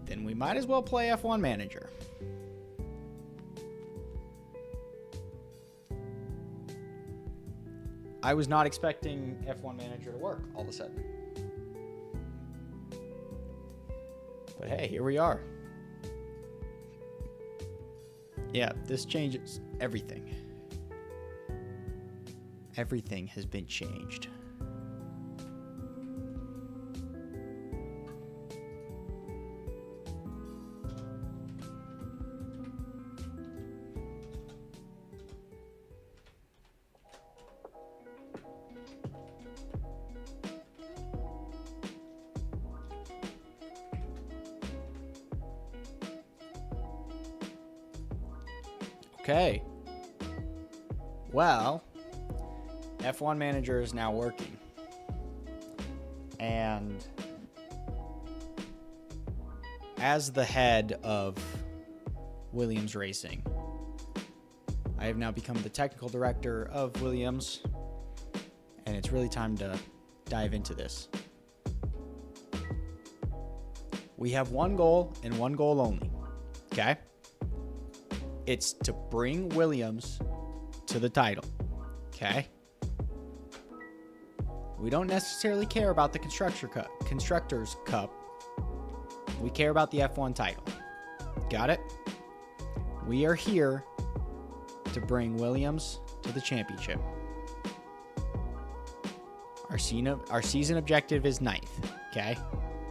Then we might as well play F1 Manager. I was not expecting F1 Manager to work all of a sudden. But hey, here we are. Yeah, this changes everything. Everything has been changed. Okay. Well, F1 Manager is now working. And as the head of Williams Racing, I have now become the technical director of Williams, and it's really time to dive into this. We have one goal and one goal only, okay? It's to bring Williams to the title, okay? We don't necessarily care about the Constructors Cup. We care about the F1 title. Got it? We are here to bring Williams to the championship. Our season objective is 9th, okay?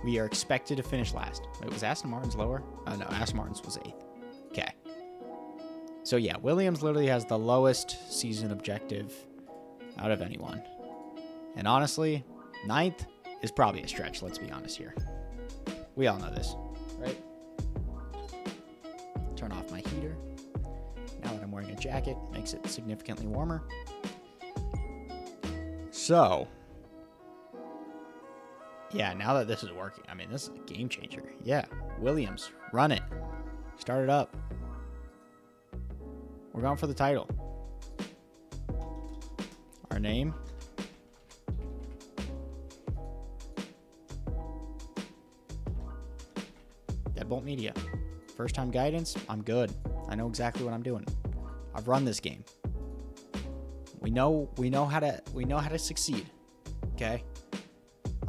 We are expected to finish last. Wait, was Aston Martin's lower? Oh, no, Aston Martin's was 8th. Okay. So, yeah, Williams literally has the lowest season objective out of anyone. And honestly, 9th is probably a stretch, let's be honest here. We all know this, right? Turn off my heater. Now that I'm wearing a jacket, makes it significantly warmer. So, yeah, now that this is working, I mean, this is a game changer. Yeah, Williams, run it. Start it up. We're going for the title. Our name. Deadbolt Media. First time guidance, I'm good. I know exactly what I'm doing. I've run this game. We know how to succeed. Okay?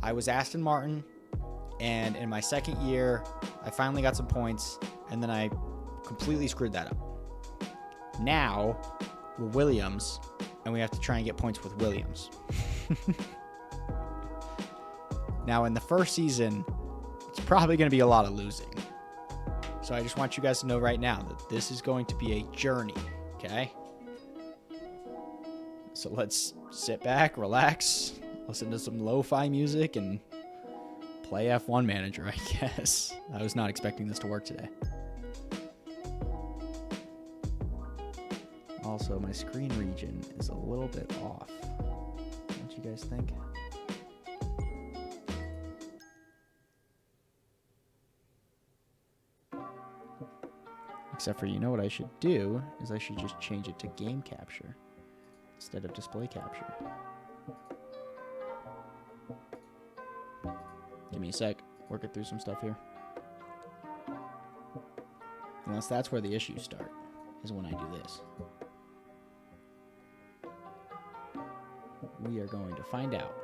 I was Aston Martin, and in my second year, I finally got some points, and then I completely screwed that up. Now, we're Williams, and we have to try and get points with Williams. Now, in the first season, it's probably going to be a lot of losing. So I just want you guys to know right now that this is going to be a journey, okay? So let's sit back, relax, listen to some lo-fi music, and play F1 Manager, I guess. I was not expecting this to work today. Also, my screen region is a little bit off. Don't you guys think? Except for, you know what I should do is I should just change it to game capture instead of display capture. Give me a sec. Working through some stuff here. Unless that's where the issues start, is when I do this. We are going to find out.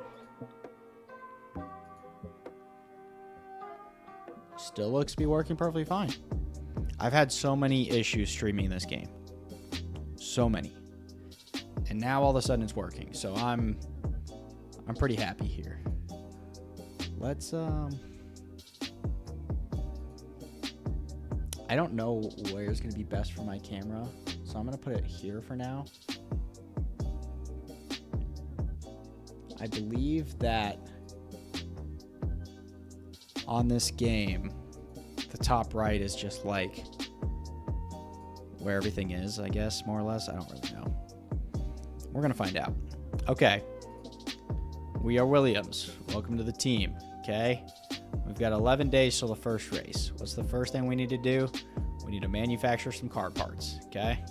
Still looks to be working perfectly fine. I've had so many issues streaming this game. So many. And now all of a sudden it's working. So I'm pretty happy here. Let's I don't know where's going to be best for my camera, so I'm going to put it here for now. I believe that on this game, the top right is just like where everything is, I guess, more or less. I don't really know. We're going to find out. Okay. We are Williams. Welcome to the team, okay? We've got 11 days till the first race. What's the first thing we need to do? We need to manufacture some car parts, okay?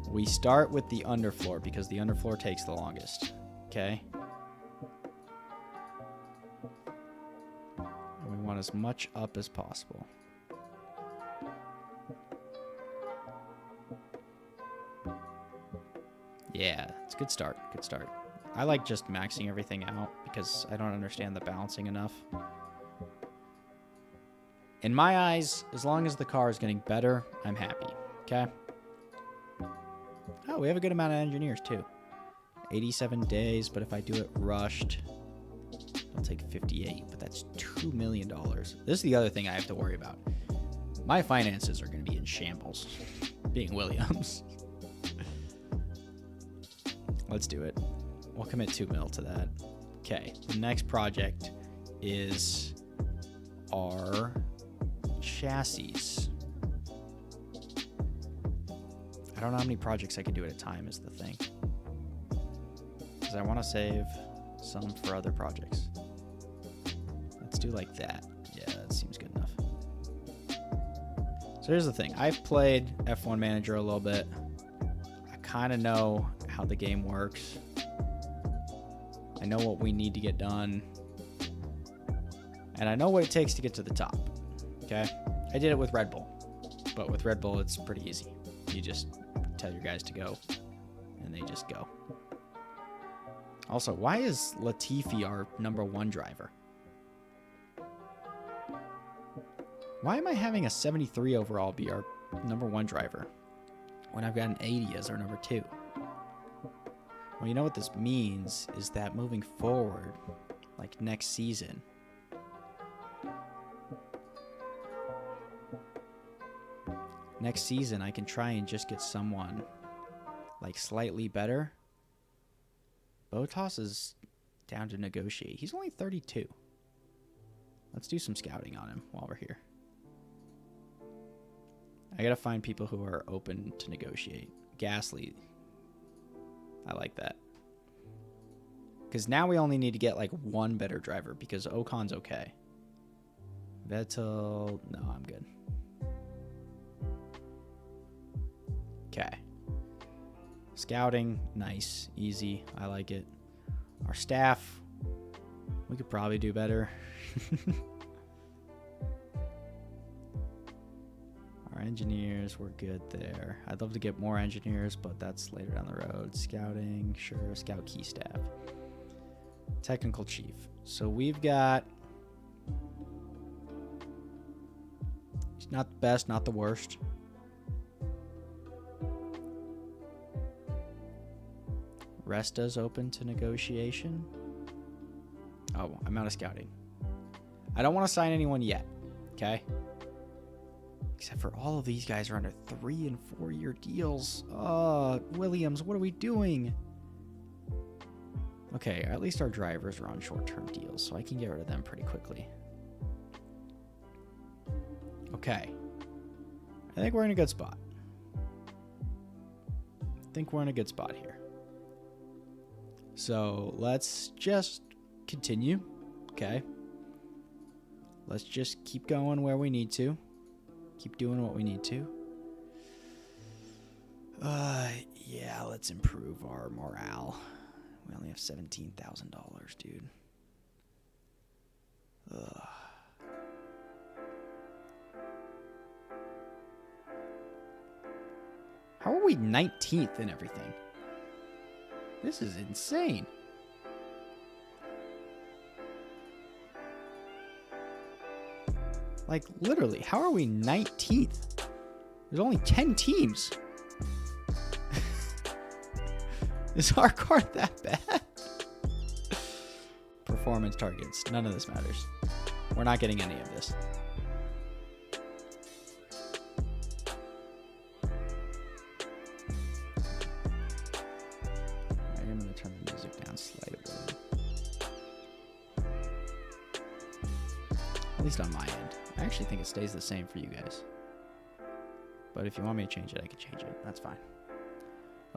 We start with the underfloor because the underfloor takes the longest, okay? want as much up as possible. Yeah, it's a good start. Good start. I like just maxing everything out because I don't understand the balancing enough. In my eyes, as long as the car is getting better, I'm happy. Okay? Oh, we have a good amount of engineers too. 87 days, but if I do it rushed, I'll take 58, but that's $2 million. This is the other thing I have to worry about. My finances are going to be in shambles, being Williams. Let's do it. We'll commit 2 mil to that. Okay, the next project is our chassis. I don't know how many projects I can do at a time is the thing. Because I want to save some for other projects. Let's do like that. Yeah, that seems good enough. So here's the thing. I've played F1 Manager a little bit. I kind of know how the game works. I know what we need to get done. And I know what it takes to get to the top. Okay? I did it with Red Bull. But with Red Bull, it's pretty easy. You just tell your guys to go, and they just go. Also, why is Latifi our #1 driver? Why am I having a 73 overall be our #1 driver when I've got an 80 as our #2? Well, you know what this means is that moving forward, like next season, I can try and just get someone like slightly better. Bottas is down to negotiate. He's only 32. Let's do some scouting on him while we're here. I gotta find people who are open to negotiate. Gasly. I like that. Because now we only need to get like one better driver because Ocon's okay. Vettel, no, I'm good. Okay. Scouting, nice, easy. I like it. Our staff, we could probably do better. Our engineers, we're good there. I'd love to get more engineers, but that's later down the road. Scouting, sure. Scout key staff. Technical chief. So we've got... He's not the best, not the worst. Resta's open to negotiation. Oh, I'm out of scouting. I don't want to sign anyone yet, okay? Except for all of these guys are under 3 and 4 year deals. Williams, what are we doing? Okay, at least our drivers are on short-term deals, so I can get rid of them pretty quickly. Okay. I think we're in a good spot. Here. So let's just continue. Okay. Let's just keep going where we need to. Keep doing what we need to. Yeah, let's improve our morale. We only have $17,000, dude. Ugh. How are we 19th in everything? This is insane. Like, literally, how are we 19th? There's only 10 teams. Is our car that bad? Performance targets. None of this matters. We're not getting any of this. I am going to turn the music down slightly. At least on my end. I actually think it stays the same for you guys. But if you want me to change it, I can change it. That's fine.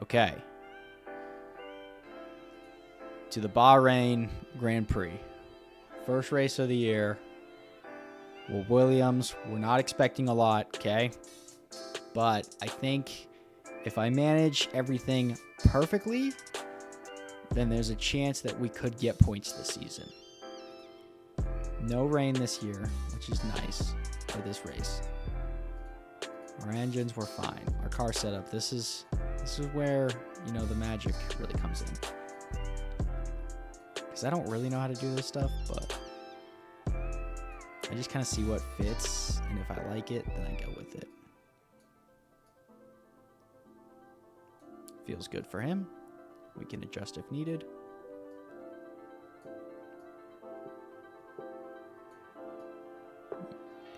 Okay. To the Bahrain Grand Prix. First race of the year. Well, Williams, we're not expecting a lot, okay? But I think if I manage everything perfectly, then there's a chance that we could get points this season. No rain this year, which is nice for this race. Our engines were fine. Our car setup. This is where, you know, the magic really comes in. Because I don't really know how to do this stuff, but I just kind of see what fits, and if I like it, then I go with it. Feels good for him. We can adjust if needed.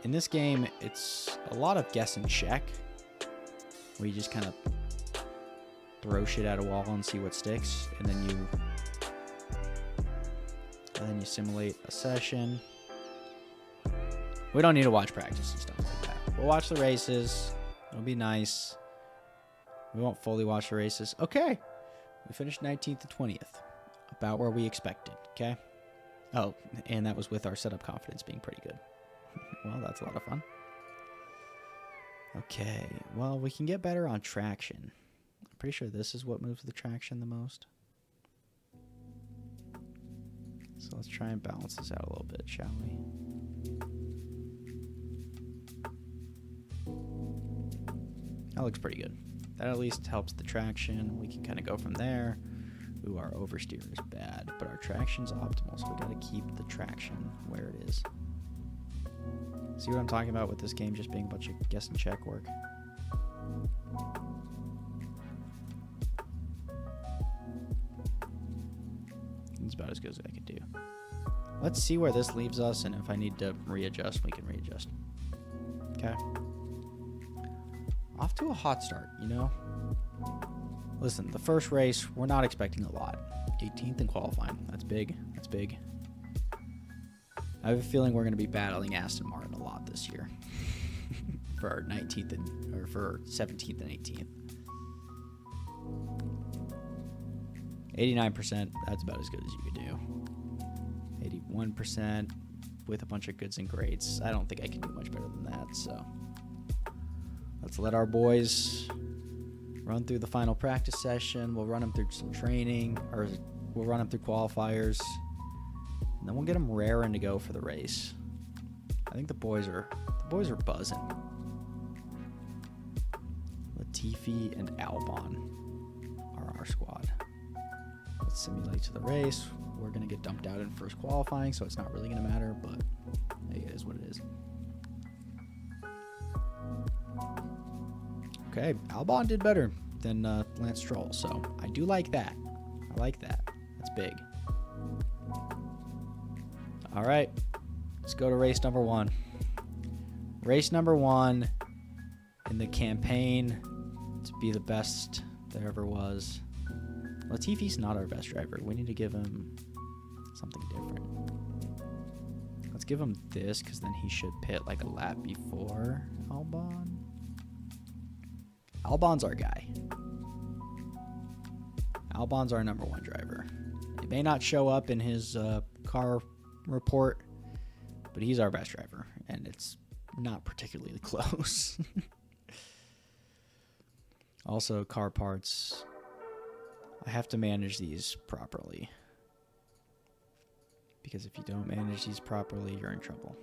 In this game, it's a lot of guess and check, where you just kind of throw shit at a wall and see what sticks, and then you simulate a session. We don't need to watch practice and stuff like that. We'll watch the races. It'll be nice. We won't fully watch the races. Okay. We finished 19th and 20th. About where we expected, okay? Oh, and that was with our setup confidence being pretty good. Well, that's a lot of fun. Okay, well, we can get better on traction. I'm pretty sure this is what moves the traction the most. So let's try and balance this out a little bit, shall we? That looks pretty good. That at least helps the traction. We can kind of go from there. Ooh, our oversteer is bad, but our traction's optimal, so we got to keep the traction where it is. See what I'm talking about with this game just being a bunch of guess and check work? It's about as good as I can do. Let's see where this leaves us, and if I need to readjust, we can readjust. Okay. Off to a hot start, you know? Listen, the first race, we're not expecting a lot. 18th in qualifying. That's big. That's big. I have a feeling we're going to be battling Aston Martin a lot this year for our 19th or for 17th and 18th. 89%, that's about as good as you could do. 81% with a bunch of goods and greats. I don't think I can do much better than that, so let's let our boys run through the final practice session. We'll run them through some training, or we'll run them through qualifiers. And then we'll get them raring to go for the race. I think the boys are buzzing. Latifi and Albon are our squad. Let's simulate to the race. We're gonna get dumped out in first qualifying, so it's not really gonna matter, but hey, it is what it is. Okay, Albon did better than Lance Stroll, so I do like that. I like that. That's big. All right, let's go to race number 1. Race number 1 in the campaign to be the best there ever was. Latifi's not our best driver. We need to give him something different. Let's give him this, because then he should pit like a lap before Albon. Albon's our guy. Albon's our number 1 driver. It may not show up in his car report, but he's our best driver, and it's not particularly close. Also, car parts. I have to manage these properly, because if you don't manage these properly, you're in trouble,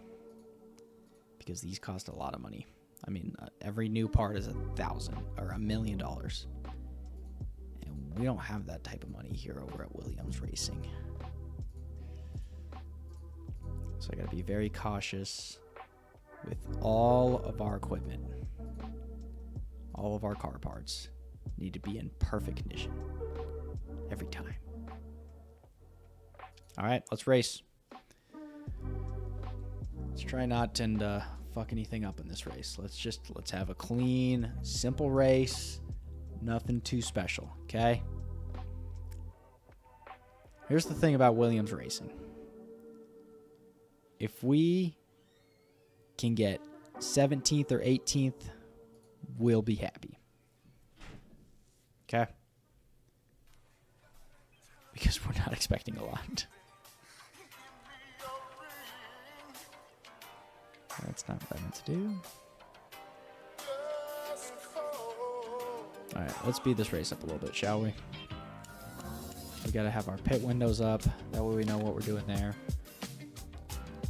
because these cost a lot of money. I mean, every new part is $1,000 or $1 million, and we don't have that type of money here over at Williams Racing. So I got to be very cautious with all of our equipment. All of our car parts need to be in perfect condition every time. All right, let's race. Let's try not to fuck anything up in this race. Let's have a clean, simple race. Nothing too special, okay? Here's the thing about Williams Racing. If we can get 17th or 18th, we'll be happy. Okay? Because we're not expecting a lot. That's not what I meant to do. Alright, let's speed this race up a little bit, shall we? We gotta have our pit windows up. That way we know what we're doing there.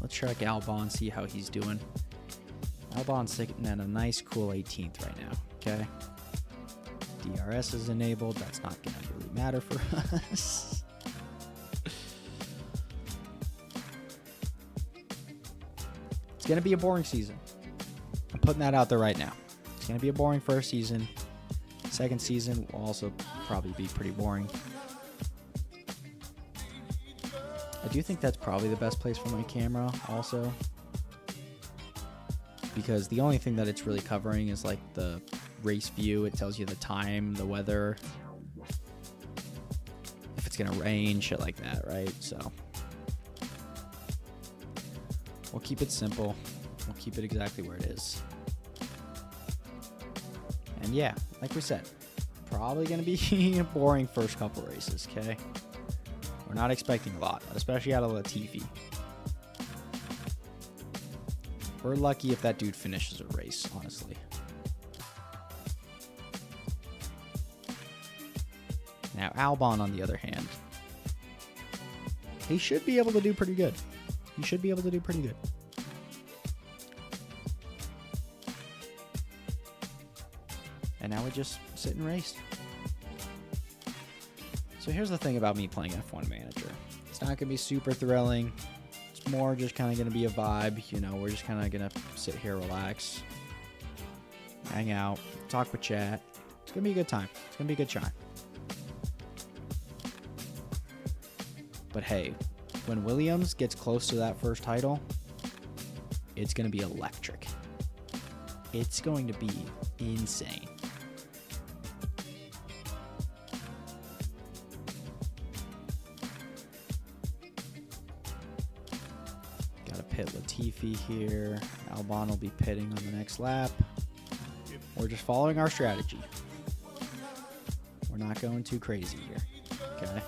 Let's check Albon, see how he's doing. Albon's sitting at a nice, cool 18th right now, okay? DRS is enabled. That's not going to really matter for us. It's going to be a boring season. I'm putting that out there right now. It's going to be a boring first season. Second season will also probably be pretty boring. I do think that's probably the best place for my camera also, because the only thing that it's really covering is like the race view. It tells you the time, the weather, if it's gonna rain, shit like that, right? So we'll keep it simple. We'll keep it exactly where it is. And yeah, like we said, probably gonna be a boring first couple races, okay? We're not expecting a lot, especially out of Latifi. We're lucky if that dude finishes a race, honestly. Now, Albon, on the other hand, he should be able to do pretty good. He should be able to do pretty good. And now we just sit and race. So here's the thing about me playing F1 Manager. It's not going to be super thrilling. It's more just kind of going to be a vibe. You know, we're just kind of going to sit here, relax, hang out, talk with chat. It's going to be a good time. It's going to be a good time. But hey, when Williams gets close to that first title, it's going to be electric. It's going to be insane. Pit Latifi here. Albon will be pitting on the next lap. We're just following our strategy. We're not going too crazy here. Okay?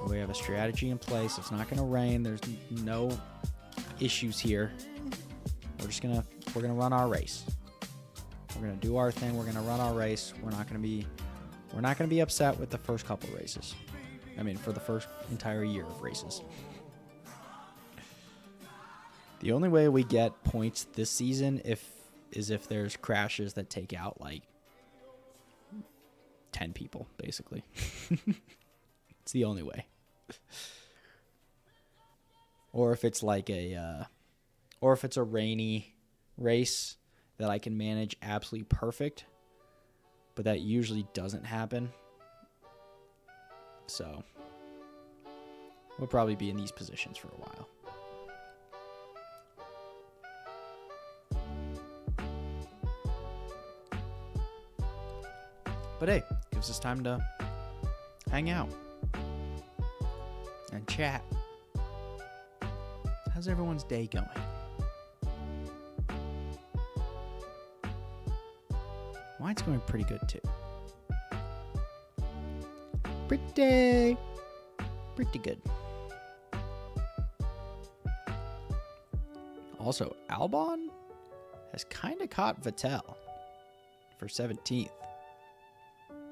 We have a strategy in place. It's not going to rain. There's no issues here. We're gonna run our race. We're gonna do our thing. We're gonna run our race. We're not gonna be upset with the first couple races. I mean, for the first entire year of races. The only way we get points this season is if there's crashes that take out like 10 people, basically. It's the only way. Or if it's like or if it's a rainy race that I can manage absolutely perfect, but that usually doesn't happen. So we'll probably be in these positions for a while. But hey, gives us time to hang out and chat. How's everyone's day going? Mine's going pretty good too. Pretty good. Also, Albon has kind of caught Vettel for 17th.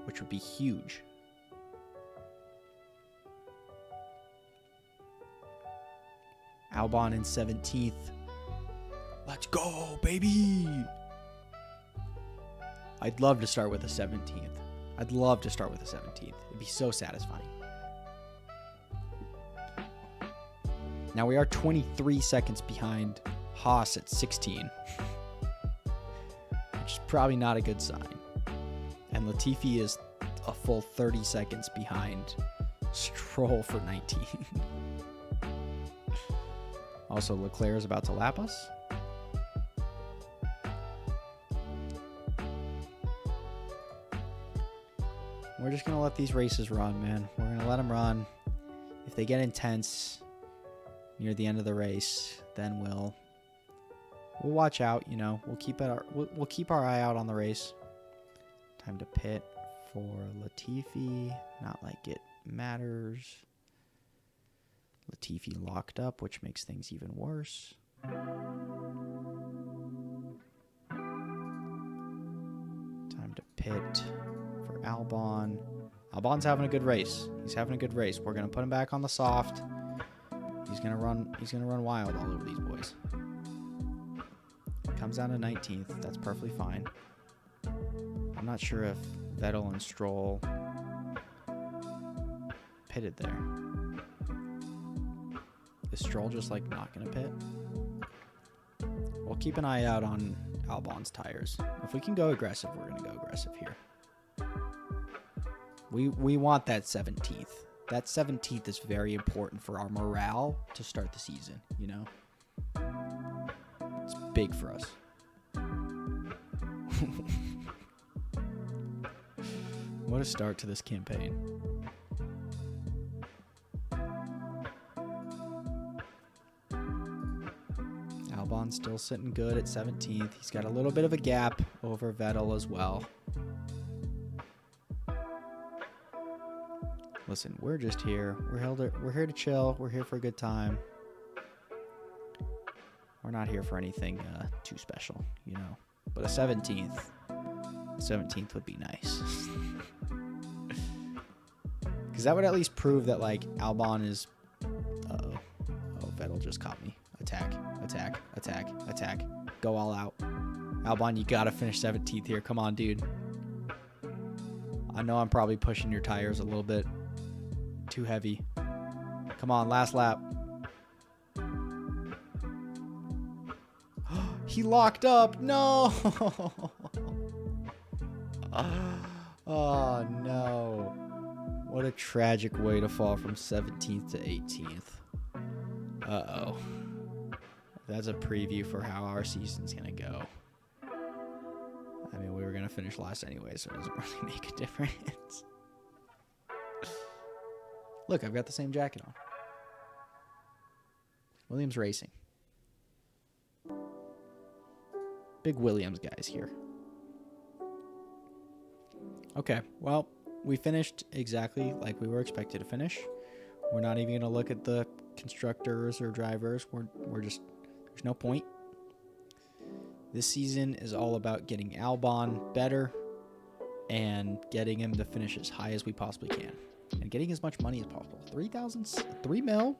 Which would be huge. Albon in 17th. Let's go, baby! I'd love to start with a 17th. I'd love to start with a 17th. It'd be so satisfying. Now we are 23 seconds behind Haas at 16. Which is probably not a good sign. And Latifi is a full 30 seconds behind Stroll for 19. Also, Leclerc is about to lap us. We're just going to let these races run, man. We're going to let them run. If they get intense near the end of the race, then we'll watch out, you know. We'll keep our eye out on the race. Time to pit for Latifi. Not like it matters. Latifi locked up, which makes things even worse. Time to pit for Albon. Albon's having a good race. He's having a good race. We're going to put him back on the soft. He's gonna run wild all over these boys. Comes down to 19th. That's perfectly fine. I'm not sure if Vettel and Stroll pitted there. Is Stroll just like not gonna pit? We'll keep an eye out on Albon's tires. If we can go aggressive, we're gonna go aggressive here. We want that 17th. That 17th is very important for our morale to start the season, you know? It's big for us. What a start to this campaign. Albon's still sitting good at 17th. He's got a little bit of a gap over Vettel as well. Listen, we're just here. We're here to chill. We're here for a good time. We're not here for anything too special, you know. But a 17th would be nice. Because that would at least prove that, like, Albon is... Uh-oh. Oh, Vettel just caught me. Attack, attack, attack, attack. Go all out. Albon, you gotta finish 17th here. Come on, dude. I know I'm probably pushing your tires a little bit too heavy. Come on, last lap. He locked up. No. Oh, no. What a tragic way to fall from 17th to 18th. Uh-oh. That's a preview for how our season's going to go. I mean, we were going to finish last anyway, so it doesn't really make a difference. Look, I've got the same jacket on. Williams Racing. Big Williams guys here. Okay, well, we finished exactly like we were expected to finish. We're not even going to look at the constructors or drivers. We're just, there's no point. This season is all about getting Albon better and getting him to finish as high as we possibly can. And getting as much money as possible. $3 million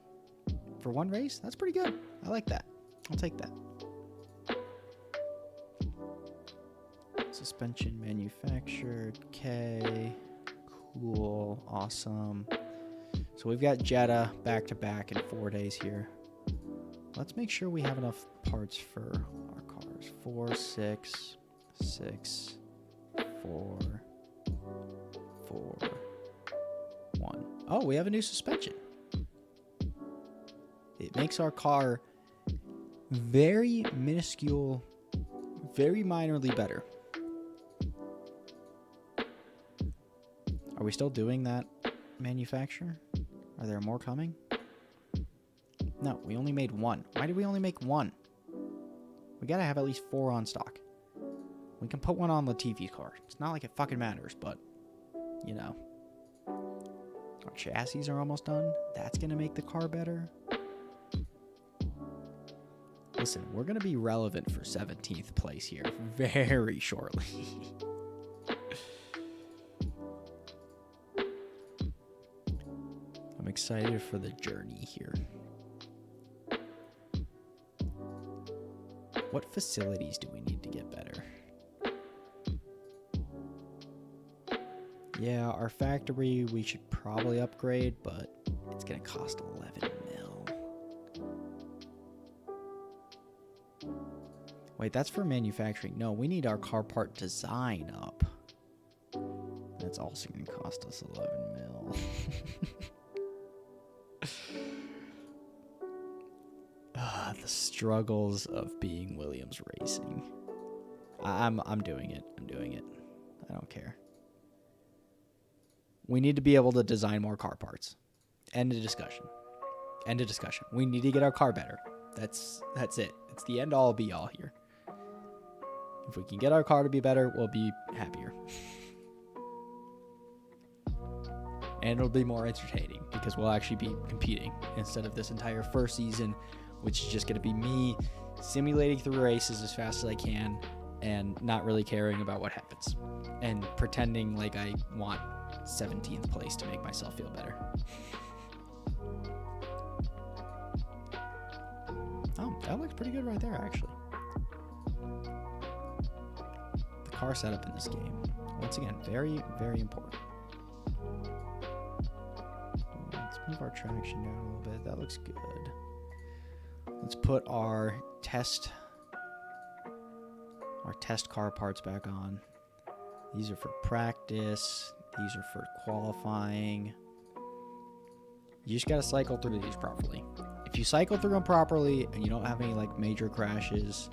for one race? That's pretty good. I like that. I'll take that. Suspension manufactured. Okay. Cool. Awesome. So we've got Jeddah back-to-back in 4 days here. Let's make sure we have enough parts for our cars. 4, 6, 6, 4, 4, 1. Oh, we have a new suspension. It makes our car very minuscule, very minorly better. Are we still doing that manufacturer? Are there more coming? No, we only made one. Why did we only make one? We gotta have at least 4 on stock. We can put one on Latifi's car. It's not like it fucking matters, but, you know. Our chassis are almost done. That's gonna make the car better. Listen, we're gonna be relevant for 17th place here very shortly. I'm excited for the journey here. What facilities do we need to get better? Yeah, our factory we should probably upgrade, but it's gonna cost 11 mil. Wait, that's for manufacturing. No, we need our car part design up. That's also gonna cost us 11 mil. The struggles of being Williams Racing. I'm doing it. I'm doing it. I don't care. We need to be able to design more car parts. End of discussion. End of discussion. We need to get our car better. That's it. It's the end all be all here. If we can get our car to be better, we'll be happier. And it'll be more entertaining because we'll actually be competing instead of this entire first season, which is just going to be me simulating through races as fast as I can and not really caring about what happens and pretending like I want 17th place to make myself feel better. Oh, that looks pretty good right there, actually. The car setup in this game, once again, very, very important. Let's move our traction down a little bit. That looks good. Let's put our test car parts back on. These are for practice. These are for qualifying. You just gotta cycle through these properly. If you cycle through them properly and you don't have any like major crashes,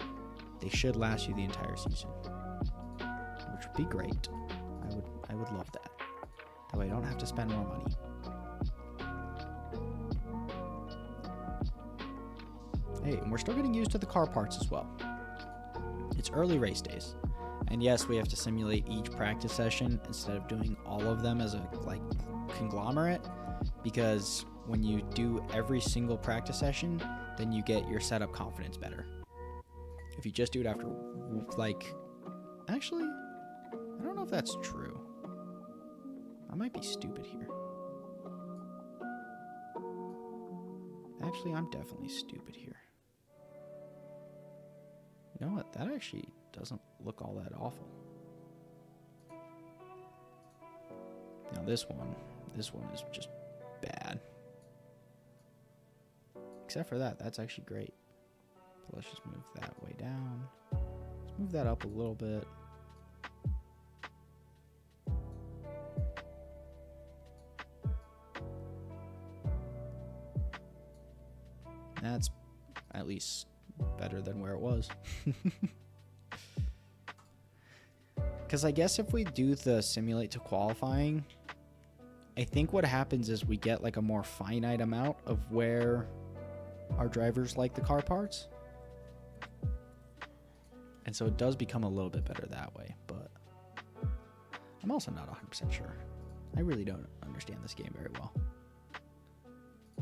they should last you the entire season, which would be great. I would love that. That way I don't have to spend more money. Hey, and we're still getting used to the car parts as well. It's early race days. And yes, we have to simulate each practice session instead of doing all of them as a like conglomerate, because when you do every single practice session, then you get your setup confidence better. If you just do it after, like, actually, I don't know if that's true. I might be stupid here. Actually, I'm definitely stupid here. You know what? That actually doesn't look all that awful. Now this one is just bad. Except for that, that's actually great. But let's just move that way down. Let's move that up a little bit. That's at least better than where it was. Because I guess if we do the simulate to qualifying, I think what happens is we get like a more finite amount of where our drivers like the car parts. And so it does become a little bit better that way, but I'm also not 100% sure. I really don't understand this game very well.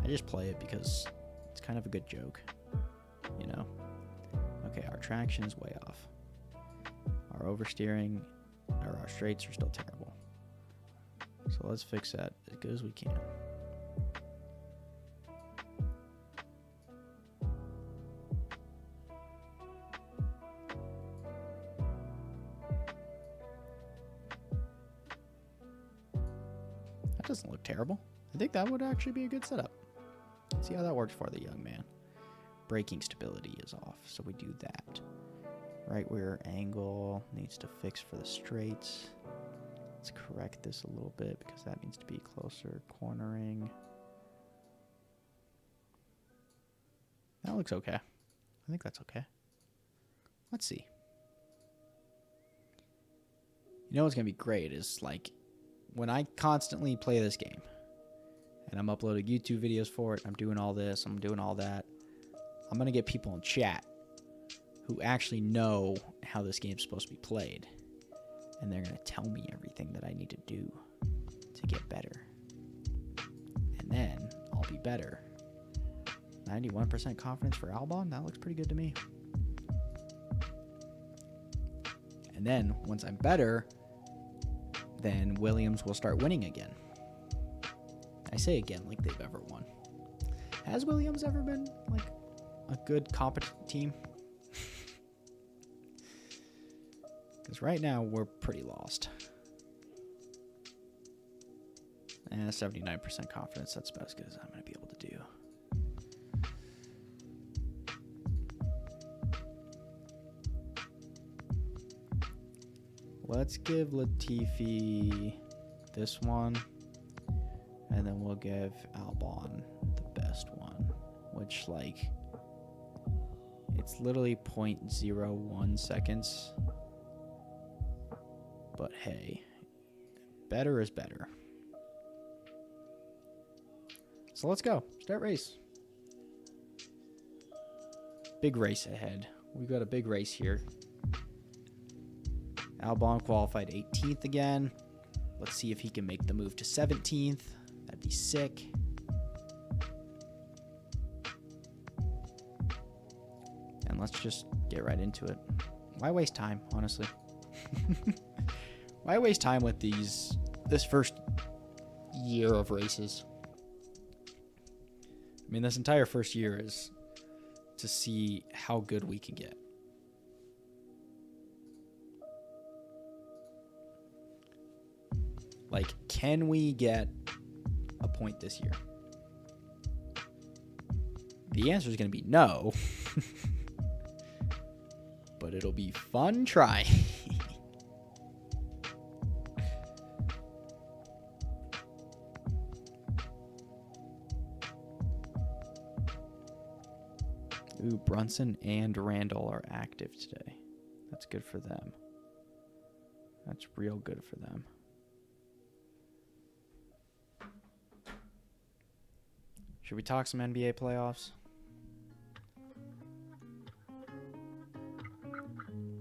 I just play it because it's kind of a good joke, you know? Okay, our traction is way off. Our oversteering, or our straights are still terrible. So let's fix that as good as we can. That doesn't look terrible. I think that would actually be a good setup. See how that works for the young man. Braking stability is off, so we do that. Right rear angle needs to fix for the straights. Let's correct this a little bit because that needs to be closer. Cornering. That looks okay. I think that's okay. Let's see. You know what's going to be great is like when I constantly play this game and I'm uploading YouTube videos for it, I'm doing all this, I'm doing all that, I'm going to get people in chat who actually know how this game's supposed to be played. And they're going to tell me everything that I need to do to get better. And then I'll be better. 91% confidence for Albon? That looks pretty good to me. And then, once I'm better, then Williams will start winning again. I say again like they've ever won. Has Williams ever been like a good, competent team? Because right now, we're pretty lost. And 79% confidence, that's about as good as I'm going to be able to do. Let's give Latifi this one. And then we'll give Albon the best one. Which, like, it's literally 0.01 seconds. But hey, better is better. So let's go. Start race. Big race ahead. We've got a big race here. Albon qualified 18th again. Let's see if he can make the move to 17th. That'd be sick. And let's just get right into it. Why waste time, honestly? Why waste time with this first year of races? I mean, this entire first year is to see how good we can get. Like, can we get a point this year? The answer is going to be no. But it'll be fun trying. Ooh, Brunson and Randall are active today. That's good for them. That's real good for them. Should we talk some NBA playoffs?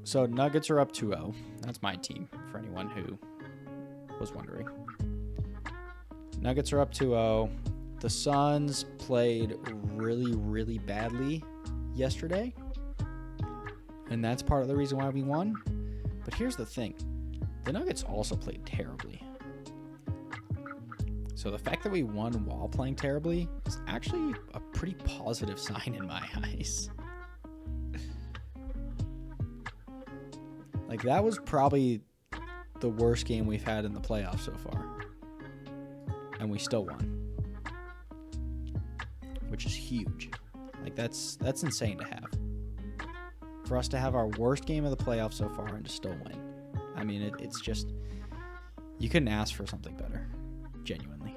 So Nuggets are up 2-0. That's my team, for anyone who was wondering. Nuggets are up 2-0. The Suns played really, really badly yesterday, and that's part of the reason why we won. But here's the thing. The Nuggets also played terribly. So the fact that we won while playing terribly is actually a pretty positive sign in my eyes. Like, that was probably the worst game we've had in the playoffs so far. And we still won. Which is huge. Like, that's insane to have. For us to have our worst game of the playoffs so far and to still win. I mean, it's just... You couldn't ask for something better. Genuinely.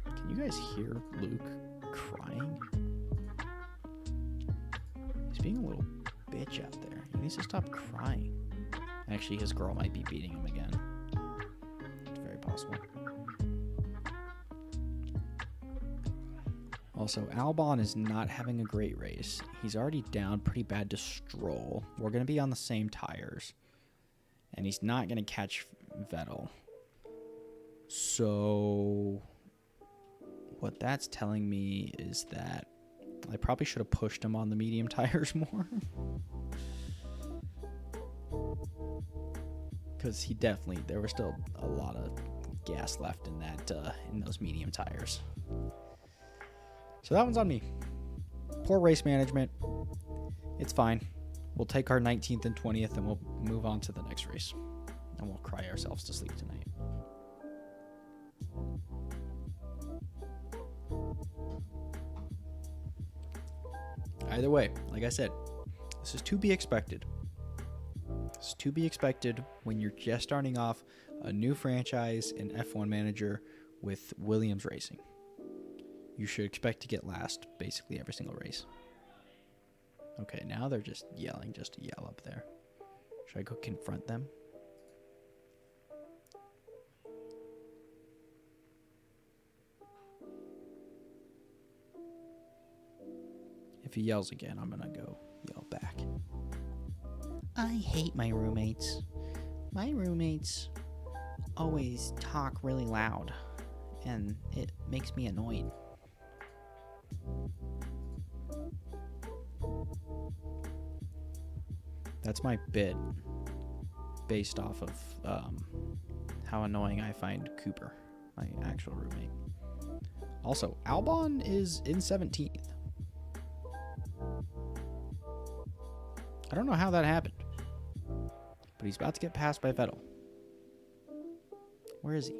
Can you guys hear Luke crying? He's being a little bitch out there. He needs to stop crying. Actually, his girl might be beating him again. It's very possible. Also, Albon is not having a great race. He's already down pretty bad to Stroll. We're going to be on the same tires. And he's not going to catch Vettel. So what that's telling me is that I probably should have pushed him on the medium tires more. Because there was still a lot of gas left in in those medium tires. So that one's on me. Poor race management. It's fine. We'll take our 19th and 20th and we'll move on to the next race. And we'll cry ourselves to sleep tonight. Either way, like I said, this is to be expected. This is to be expected when you're just starting off a new franchise in F1 Manager with Williams Racing. You should expect to get last basically every single race. Okay, now they're just yelling just to yell up there. Should I go confront them? If he yells again, I'm gonna go yell back. I hate my roommates. My roommates always talk really loud, and it makes me annoyed. That's my bit based off of how annoying I find Cooper, my actual roommate. Also, Albon is in 17th. I don't know how that happened, but he's about to get passed by Vettel. Where is he?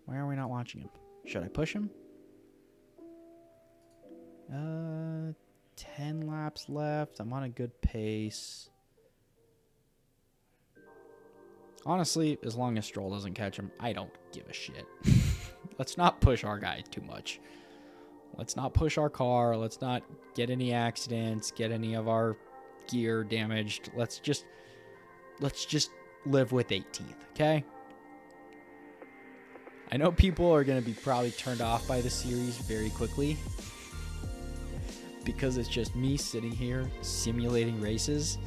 Why are we not watching him? Should I push him? 10 laps left. I'm on a good pace. Honestly, as long as Stroll doesn't catch him, I don't give a shit. Let's not push our guy too much. Let's not push our car. Let's not get any accidents, get any of our gear damaged. Let's just live with 18th, okay? I know people are going to be probably turned off by the series very quickly because it's just me sitting here simulating races.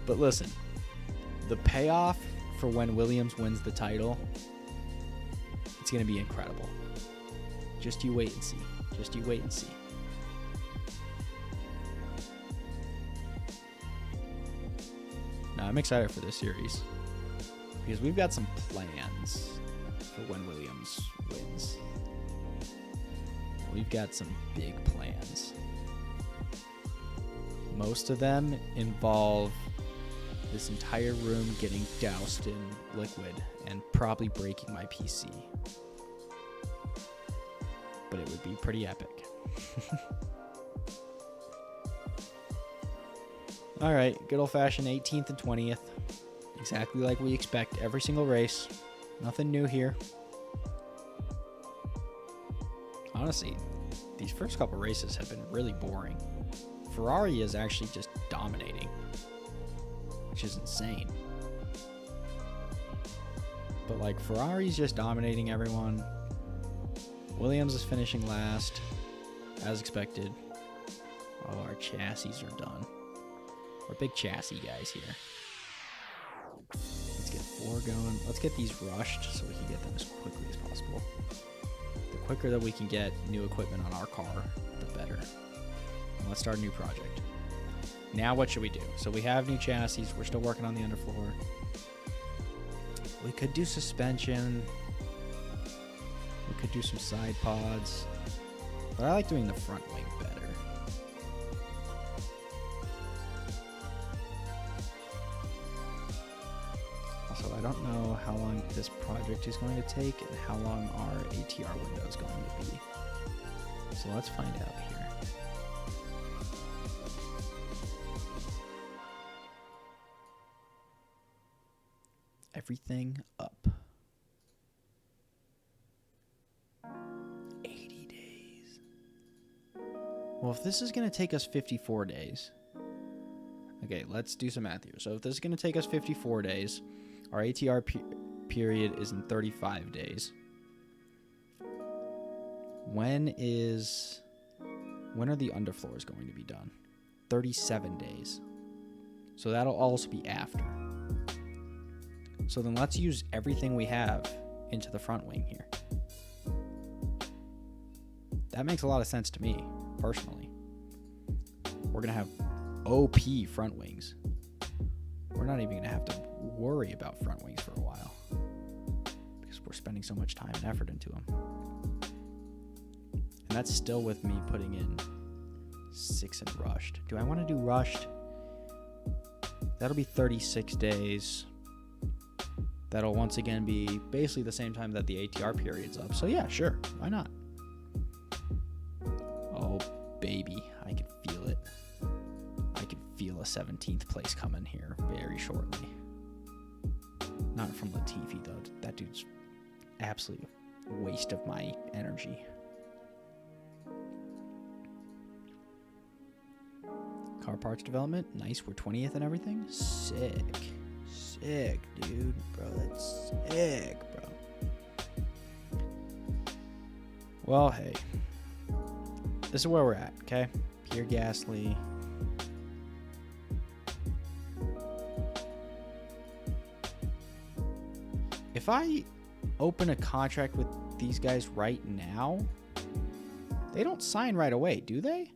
But listen, the payoff for when Williams wins the title, it's going to be incredible. Just you wait and see. Just you wait and see. Now, I'm excited for this series because we've got some plans. for when Williams wins. We've got some big plans. Most of them involve this entire room getting doused in liquid and probably breaking my PC. But it would be pretty epic. All right, good old-fashioned 18th and 20th. Exactly like we expect every single race. Nothing new here. Honestly, these first couple races have been really boring. Ferrari is actually just dominating, which is insane. But like, Ferrari's just dominating everyone. Williams is finishing last, as expected. Oh, our chassis are done. We're big chassis guys here. Let's get 4 going. Let's get these rushed so we can get them as quickly as possible. The quicker that we can get new equipment on our car, the better. And let's start a new project. Now what should we do? So we have new chassis. We're still working on the underfloor. We could do suspension. We could do some side pods. But I like doing the front wing better. Also, I don't know how long this project is going to take and how long our ATR window is going to be. So let's find out here. Everything up. 80 days. Well, if this is going to take us 54 days. Okay, let's do some math here. So if this is going to take us 54 days, our ATR period is in 35 days. When are the underfloors going to be done? 37 days. So that'll also be after. So then let's use everything we have into the front wing here. That makes a lot of sense to me, personally. We're going to have OP front wings. We're not even going to have to worry about front wings for a while because we're spending so much time and effort into them. And that's still with me putting in 6 in rushed. Do I want to do rushed? That'll be 36 days. That'll once again be basically the same time that the ATR period's up. So yeah, sure. Why not? Oh, baby. I can feel it. I can feel a 17th place coming here very shortly. Not from Latifi, though. That dude's absolute waste of my energy. Car parts development. Nice. We're 20th and everything. Sick. Sick, dude. Bro, that's sick, bro. Well, hey. This is where we're at, okay? Pierre Gasly. If I open a contract with these guys right now, they don't sign right away, do they?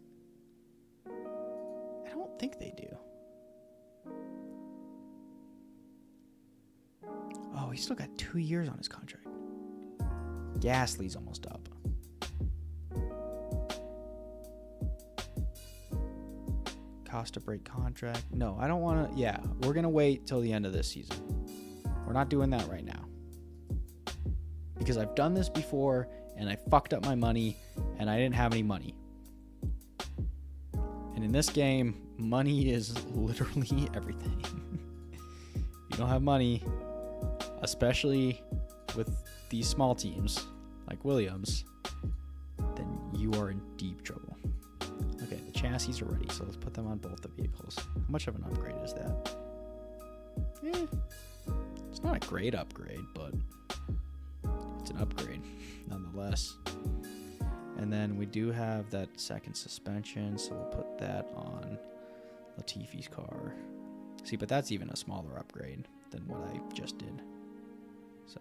I don't think they do. Oh, he's still got 2 years on his contract. Gasly's almost up. Costa break contract. No, I don't want to. Yeah, we're going to wait till the end of this season. We're not doing that right now. Because I've done this before and I fucked up my money and I didn't have any money. And in this game, money is literally everything. If you don't have money, especially with these small teams like Williams, then you are in deep trouble. Okay, the chassis are ready, so let's put them on both the vehicles. How much of an upgrade is that? It's not a great upgrade, but it's an upgrade nonetheless. And then we do have that second suspension, so we'll put that on Latifi's car. See, but that's even a smaller upgrade than what I just did. So,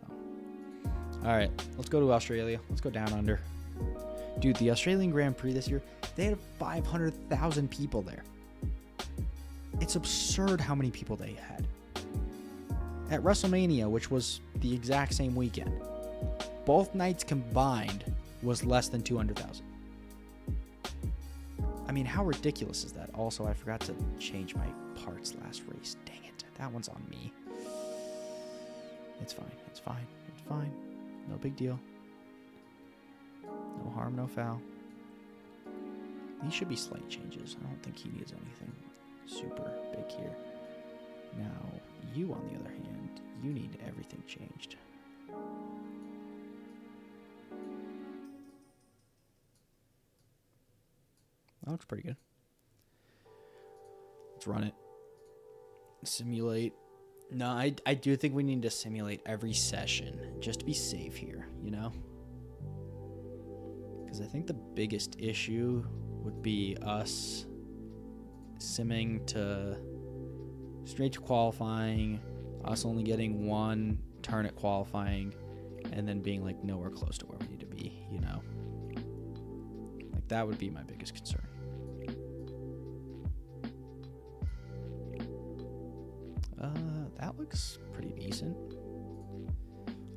all right, let's go to Australia. Let's go down under. Dude, the Australian Grand Prix this year, they had 500,000 people there. It's absurd how many people they had. At WrestleMania, which was the exact same weekend, both nights combined was less than 200,000. I mean, how ridiculous is that? Also, I forgot to change my parts last race. Dang it. That one's on me. It's fine. It's fine. It's fine. No big deal. No harm, no foul. These should be slight changes. I don't think he needs anything super big here. Now, you, on the other hand, you need everything changed. That looks pretty good. Let's run it. Simulate. No, I do think we need to simulate every session just to be safe here, you know? Because I think the biggest issue would be us simming to straight to qualifying, us only getting one turn at qualifying, and then being like nowhere close to where we need to be, you know? Like that would be my biggest concern. That looks pretty decent.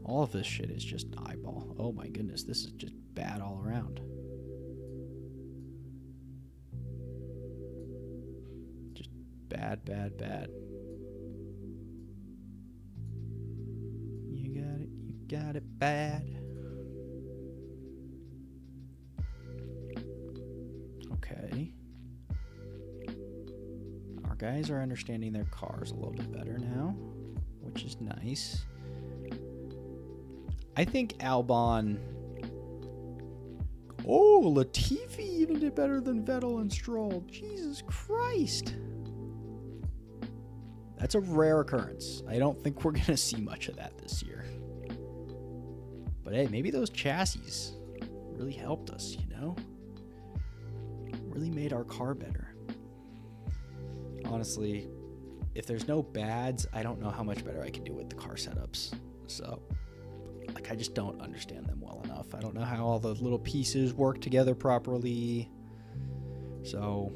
All of this shit is just eyeball. Oh my goodness, this is just bad all around. Just bad, bad, bad. You got it bad. Okay. Our guys are understanding their cars a little bit better now, which is nice. I think Albon... Oh, Latifi even did better than Vettel and Stroll. Jesus Christ. That's a rare occurrence. I don't think we're going to see much of that this year. But hey, maybe those chassis really helped us, you know? Really made our car better. Honestly, if there's no bads, I don't know how much better I can do with the car setups. So, like, I just don't understand them well enough. I don't know how all the little pieces work together properly. So,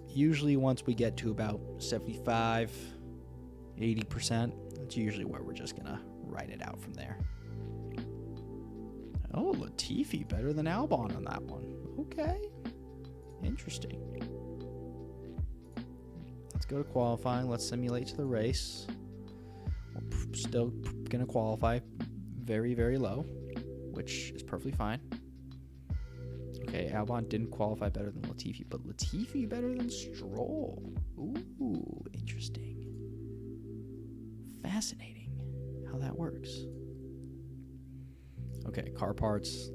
usually once we get to about 75, 80%, that's usually where we're just going to ride it out from there. Oh, Latifi better than Albon on that one. Okay. Interesting. Let's go to qualifying. Let's simulate to the race. We're still going to qualify very, very low, which is perfectly fine. Okay, Albon didn't qualify better than Latifi, but Latifi better than Stroll. Ooh, interesting. Fascinating how that works. Okay, car parts.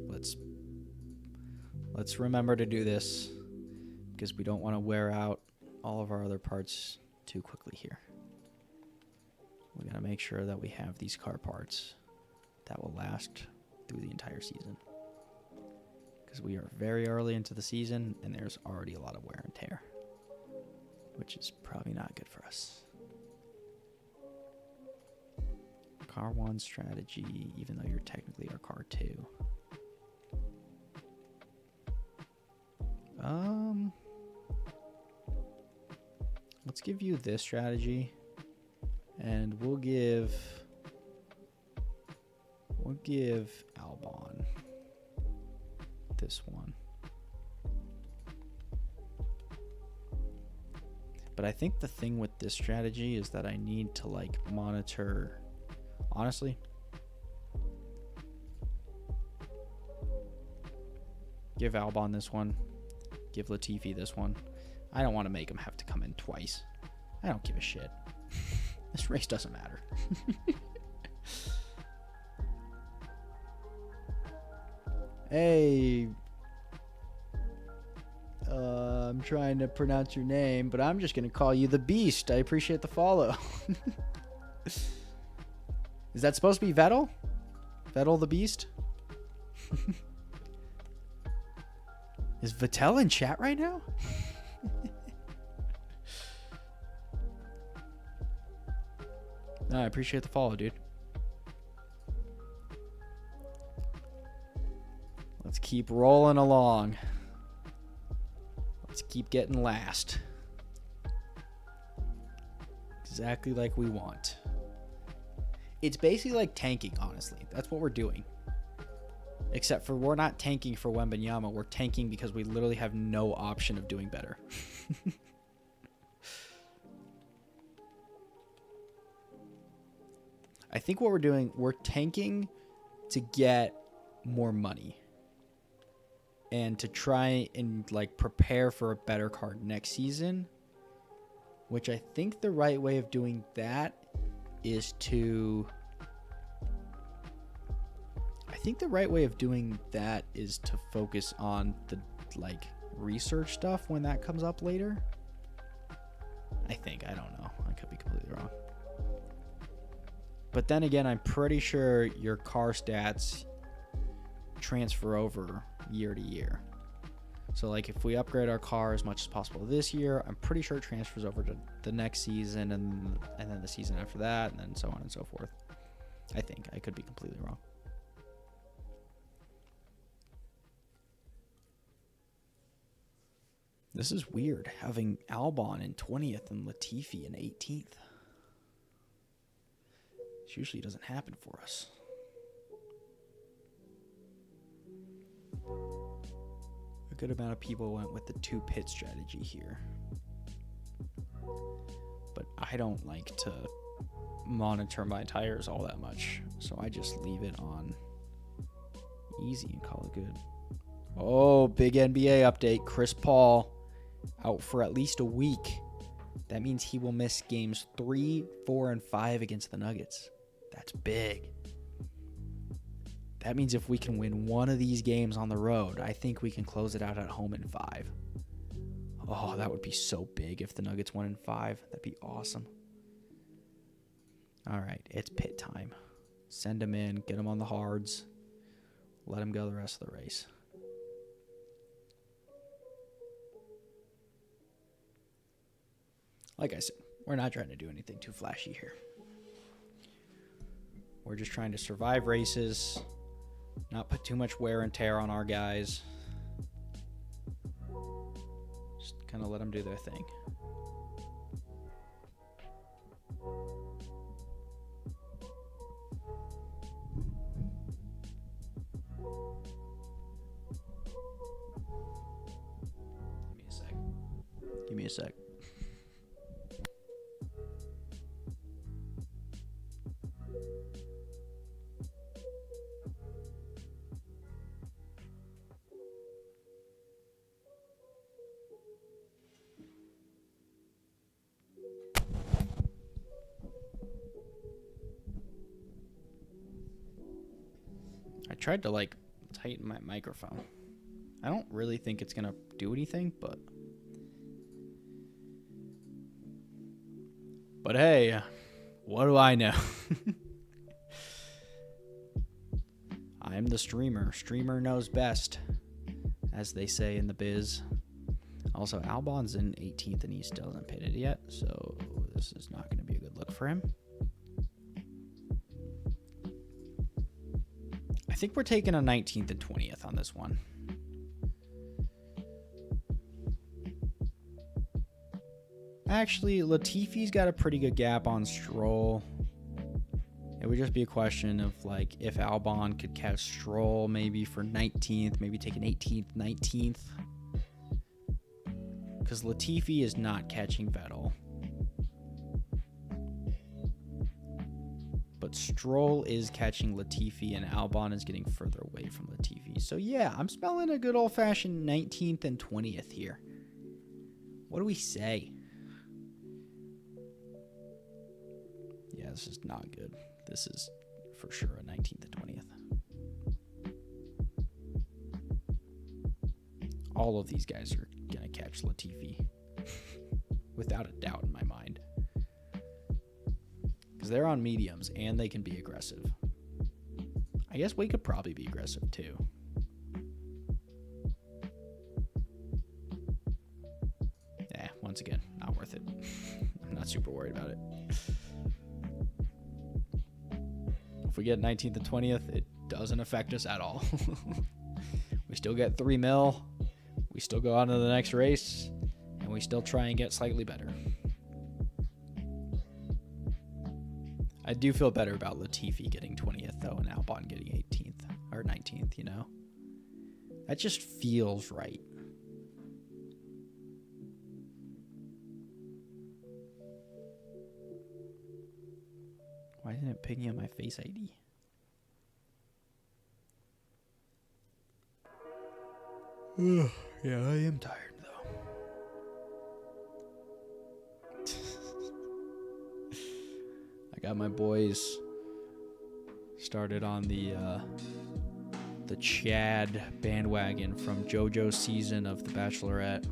Let's remember to do this because we don't want to wear out all of our other parts too quickly here. We got to make sure that we have these car parts that will last through the entire season. Because we are very early into the season and there's already a lot of wear and tear, which is probably not good for us. Car 1 strategy, even though you're technically our car 2. Let's give you this strategy, and we'll give Albon this one. But I think the thing with this strategy is that I need to like monitor, honestly. Give Albon this one. Give Latifi this one. I don't want to make him have to come in twice. I don't give a shit. This race doesn't matter. Hey. I'm trying to pronounce your name, but I'm just going to call you the Beast. I appreciate the follow. Is that supposed to be Vettel? Vettel the Beast? Is Vettel in chat right now? No, I appreciate the follow, dude. Let's keep rolling along. Let's keep getting last. Exactly like we want. It's basically like tanking, honestly. That's what we're doing. Except for we're not tanking for Wembanyama. We're tanking because we literally have no option of doing better. I think what we're doing, we're tanking to get more money. And to try and like prepare for a better card next season. Which I think the right way of doing that is to... I think the right way of doing that is to focus on the like research stuff when that comes up later. I think. I don't know. I could be completely wrong. But then again, I'm pretty sure your car stats transfer over year to year. So like if we upgrade our car as much as possible this year, I'm pretty sure it transfers over to the next season and then the season after that, and then so on and so forth. I think. I could be completely wrong. This is weird, having Albon in 20th and Latifi in 18th. This usually doesn't happen for us. A good amount of people went with the 2-pit strategy here. But I don't like to monitor my tires all that much, so I just leave it on easy and call it good. Oh, big NBA update. Chris Paul out for at least a week. That means he will miss games 3, 4, and 5 against the Nuggets. That's big. That means if we can win one of these games on the road, I think we can close it out at home in 5. Oh, that would be so big if the Nuggets won in 5. That'd be awesome. All right, it's pit time. Send him in, get him on the hards. Let him go the rest of the race. Like I said, we're not trying to do anything too flashy here. We're just trying to survive races, not put too much wear and tear on our guys. Just kind of let them do their thing. Give me a sec. I tried to like tighten my microphone. I don't really think it's gonna do anything, but hey, what do I know? I'm the streamer. Streamer knows best, as they say in the biz. Also, Albon's in 18th and he still hasn't pitted yet, so this is not going to be a good look for him. I think we're taking a 19th and 20th on this one. Actually, Latifi's got a pretty good gap on Stroll. It would just be a question of like if Albon could catch Stroll maybe for 19th, maybe take an 18th, 19th. Because Latifi is not catching Vettel. But Stroll is catching Latifi and Albon is getting further away from Latifi. So yeah, I'm smelling a good old-fashioned 19th and 20th here. What do we say? Yeah, this is not good. This is for sure a 19th and 20th. All of these guys are going to catch Latifi. Without a doubt in my mind. Because they're on mediums and they can be aggressive. I guess we could probably be aggressive too. Once again, not worth it. I'm not super worried about it. If we get 19th and 20th, it doesn't affect us at all. We still get 3 mil. We still go on to the next race. And we still try and get slightly better. I do feel better about Latifi getting 20th, though, and Albon getting 18th or 19th, you know? That just feels right. Why didn't it ping me on my Face ID? Yeah, I am tired, though. I got my boys started on the Chad bandwagon from JoJo's season of The Bachelorette.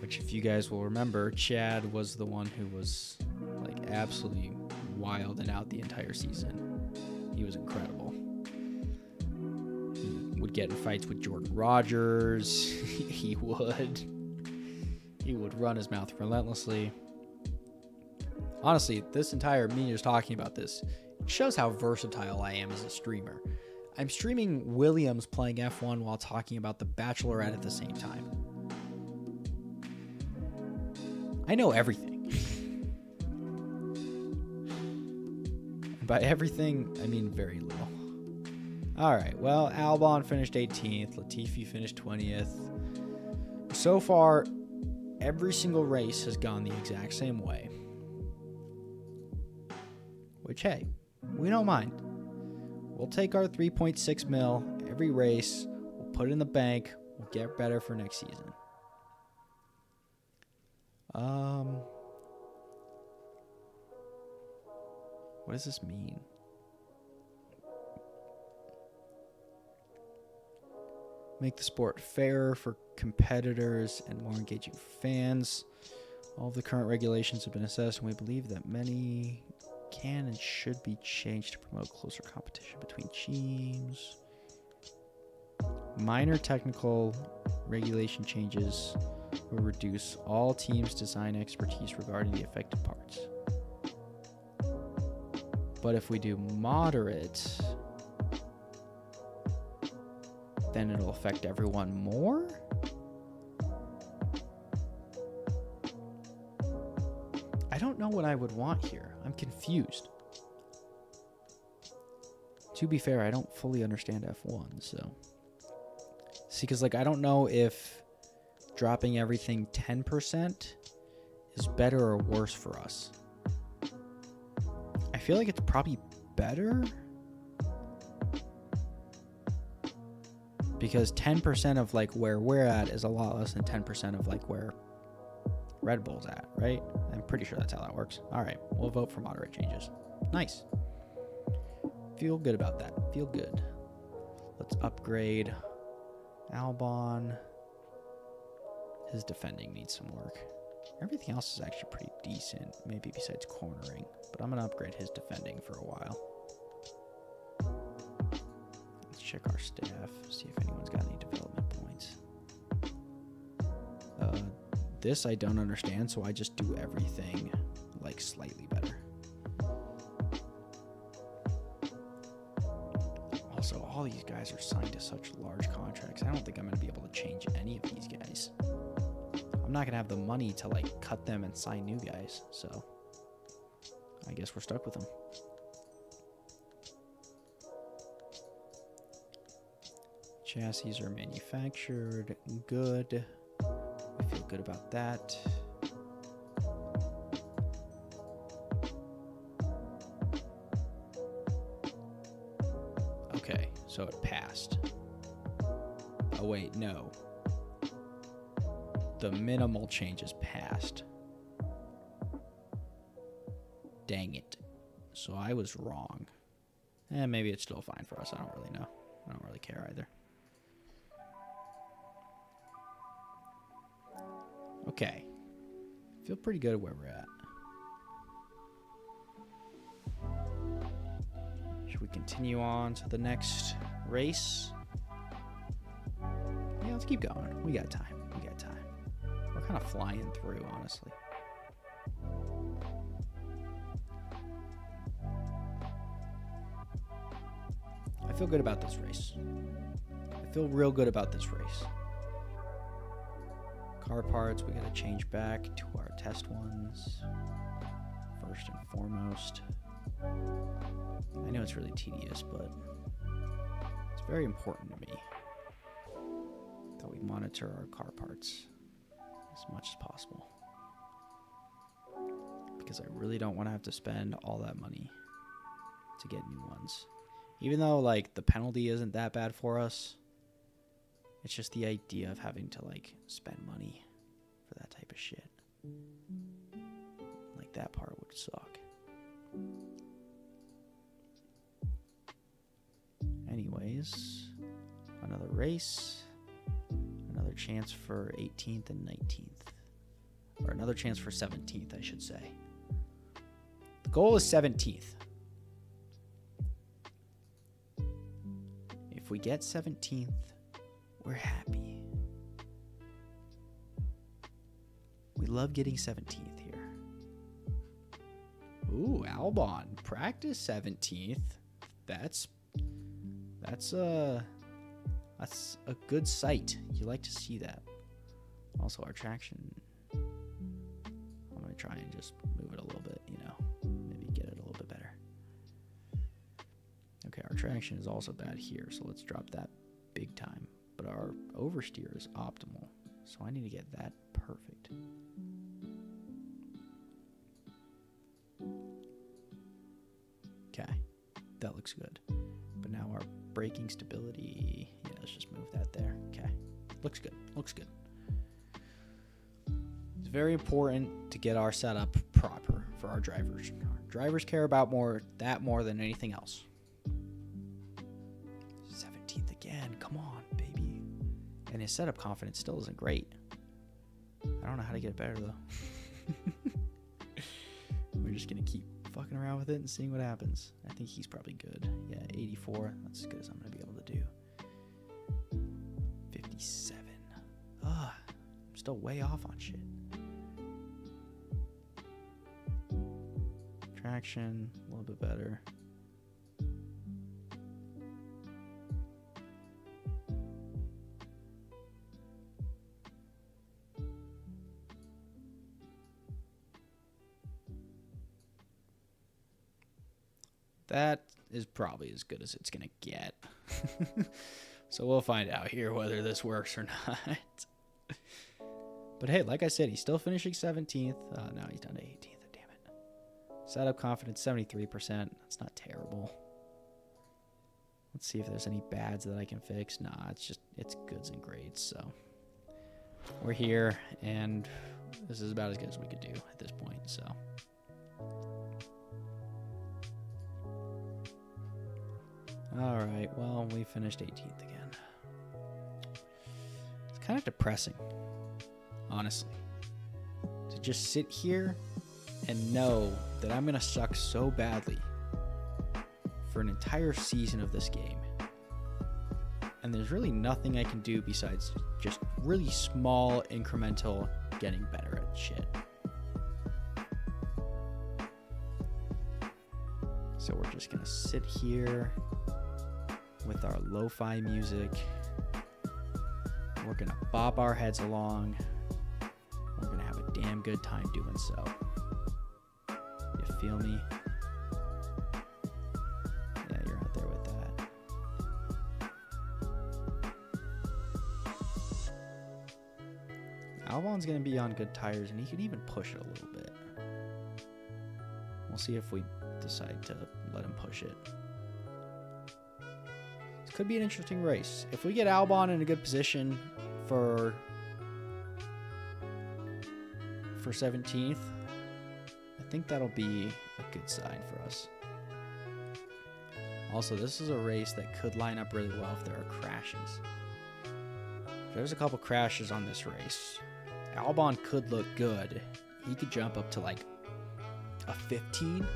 Which, if you guys will remember, Chad was the one who was like absolutely wild and out the entire season. He was incredible. He would get in fights with Jordan Rogers. He would run his mouth relentlessly. Honestly, this entire me just talking about this shows how versatile I am as a streamer. I'm streaming Williams playing F1 while talking about The Bachelorette at the same time. I know everything. And by everything, I mean very little. All right, well, Albon finished 18th. Latifi finished 20th. So far, every single race has gone the exact same way. Which, hey, we don't mind. We'll take our 3.6 mil every race. We'll put it in the bank. We'll get better for next season. What does this mean? Make the sport fairer for competitors and more engaging fans. All of the current regulations have been assessed, and we believe that many can and should be changed to promote closer competition between teams. Minor technical regulation changes will reduce all teams' design expertise regarding the affected parts. But if we do moderate, then it'll affect everyone more? I don't know what I would want here. I'm confused. To be fair, I don't fully understand F1, so. See, because, like, I don't know if dropping everything 10% is better or worse for us. I feel like it's probably better. Because 10% of, like, where we're at is a lot less than 10% of, like, where Red Bull's at, right? I'm pretty sure that's how that works. All right, we'll vote for moderate changes. Nice. Feel good about that. Feel good. Let's upgrade Albon. His defending needs some work. Everything else is actually pretty decent, maybe besides cornering. But I'm going to upgrade his defending for a while. Let's check our staff, see if anyone's got any development points. This I don't understand, so I just do everything like slightly better. Also, all these guys are signed to such large contracts. I don't think I'm going to be able to change any of these guys. I'm not going to have the money to like cut them and sign new guys, so I guess we're stuck with them. Chassis are manufactured. Good. I feel good about that. Okay, so it passed. Oh wait, no. The minimal changes passed. Dang it. So I was wrong. Maybe it's still fine for us. I don't really know. I don't really care either. Okay. Feel pretty good at where we're at. Should we continue on to the next race? Yeah, let's keep going. We got time. We got time. We're kind of flying through, honestly. I feel good about this race. I feel real good about this race. Car parts, we gotta change back to our test ones. first and foremost. I know it's really tedious, but it's very important to me that we monitor our car parts as much as possible. Because I really don't want to have to spend all that money to get new ones. Even though, like, the penalty isn't that bad for us, it's just the idea of having to, like, spend money for that type of shit. Like, that part would suck. Anyways, another race, another chance for 18th and 19th. Or another chance for 17th, I should say. The goal is 17th. If we get 17th, we're happy. We love getting 17th here. Ooh, Albon, practice 17th. That's a good sight. You like to see that. Also, our traction, I'm going to try and just move it a little bit, maybe get it a little bit better. Okay, our traction is also bad here, so let's drop that big time. But our oversteer is optimal, so I need to get that perfect. Okay, that looks good. But now our braking stability, let's just move that there. Okay, looks good. It's very important to get our setup proper for our drivers. Our drivers care about that more than anything else. 17th again, come on, baby. And his setup confidence still isn't great. I don't know how to get it better though. We're just gonna keep fucking around with it and seeing what happens. I think he's probably good. Yeah, 84. That's as good as I'm gonna be able to do. 57. I'm still way off on shit. Traction, a little bit better. That is probably as good as it's going to get. So we'll find out here whether this works or not. But hey, like I said, he's still finishing 17th. Now he's down to 18th. Damn it. Setup confidence, 73%. That's not terrible. Let's see if there's any bads that I can fix. Nah, it's goods and grades. So we're here, and this is about as good as we could do at this point. So. All right, well, we finished 18th again. It's kind of depressing, honestly, to just sit here and know that I'm going to suck so badly for an entire season of this game. And there's really nothing I can do besides just really small, incremental getting better at shit. So we're just going to sit here with our lo-fi music. We're gonna bop our heads along. We're gonna have a damn good time doing so. You feel me? Yeah, you're out there with that. Albon's gonna be on good tires, and he can even push it a little bit. We'll see if we decide to let him push it. Could be an interesting race. If we get Albon in a good position for 17th, I think that'll be a good sign for us. Also, this is a race that could line up really well if there are crashes. If there's a couple crashes on this race, Albon could look good. He could jump up to like a 15.